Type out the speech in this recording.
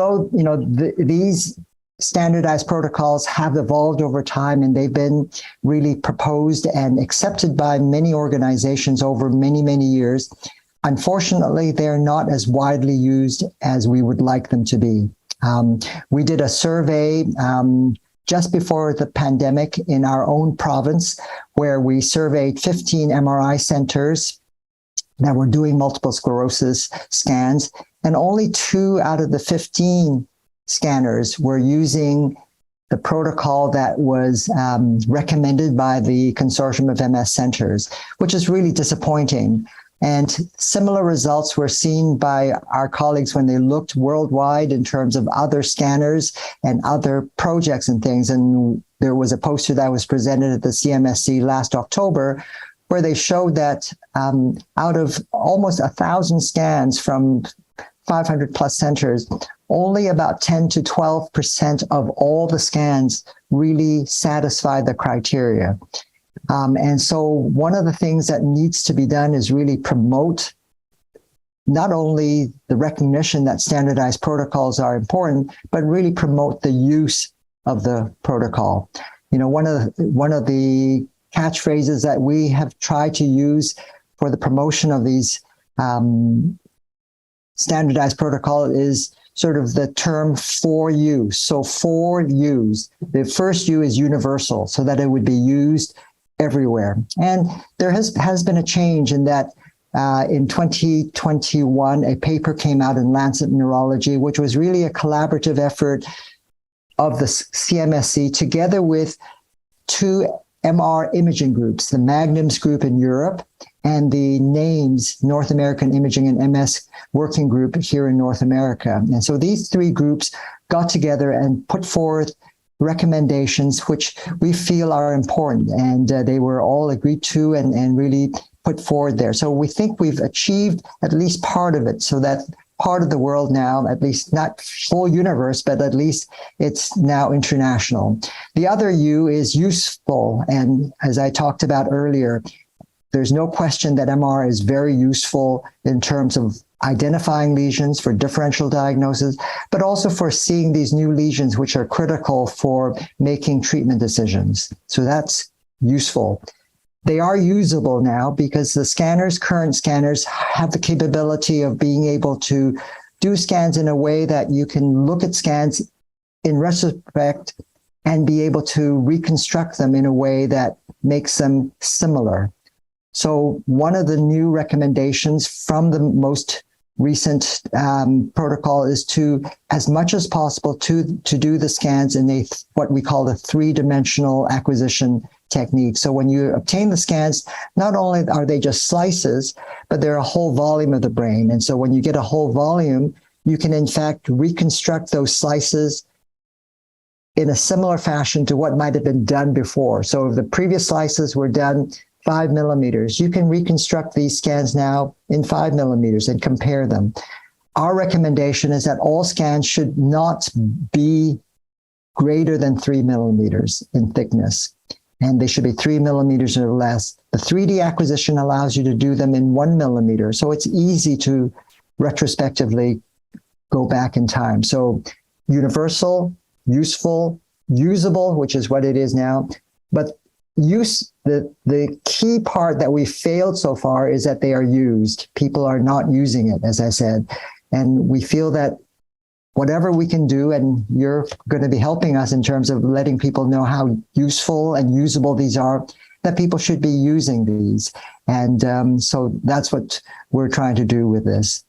although, these standardized protocols have evolved over time and they've been really proposed and accepted by many organizations over many, many years, unfortunately, they're not as widely used as we would like them to be. We did a survey just before the pandemic in our own province, where we surveyed 15 MRI centers that were doing multiple sclerosis scans, and only 2 out of the 15 scanners were using the protocol that was recommended by the Consortium of MS Centers, which is really disappointing. And similar results were seen by our colleagues when they looked worldwide in terms of other scanners and other projects and things. And there was a poster that was presented at the CMSC last October where they showed that out of almost 1,000 scans from 500 plus centers, only about 10 to 12% of all the scans really satisfy the criteria. And so one of the things that needs to be done is really promote not only the recognition that standardized protocols are important, but really promote the use of the protocol. One of the catchphrases that we have tried to use for the promotion of these standardized protocol is sort of the term for use. So for use, the first U is universal, so that it would be used everywhere. And there has been a change in that in 2021, a paper came out in Lancet Neurology, which was really a collaborative effort of the CMSC together with 2 MR imaging groups, the Magnums group in Europe and the NAMES, North American Imaging and MS Working Group here in North America. And so these 3 groups got together and put forth recommendations which we feel are important, and they were all agreed to and really put forward there. So we think we've achieved at least part of it, so that part of the world now, at least not full universe, but at least it's now international. The other U is useful. And as I talked about earlier, there's no question that MR is very useful in terms of identifying lesions for differential diagnosis, but also for seeing these new lesions, which are critical for making treatment decisions. So that's useful. They are usable now because the current scanners have the capability of being able to do scans in a way that you can look at scans in retrospect and be able to reconstruct them in a way that makes them similar. So one of the new recommendations from the most recent protocol is to, as much as possible, to do the scans in what we call the 3-dimensional acquisition technique. So when you obtain the scans, not only are they just slices, but they're a whole volume of the brain. And so when you get a whole volume, you can in fact reconstruct those slices in a similar fashion to what might have been done before. So if the previous slices were done 5 millimeters, you can reconstruct these scans now in 5 millimeters and compare them. Our recommendation is that all scans should not be greater than 3 millimeters in thickness, and they should be 3 millimeters or less. The 3D acquisition allows you to do them in 1 millimeter, so it's easy to retrospectively go back in time. So universal, useful, usable, which is what it is now, but the key part that we failed so far is that they are used. People are not using it, as I said. And we feel that whatever we can do, and you're going to be helping us in terms of letting people know how useful and usable these are, that people should be using these. And so that's what we're trying to do with this.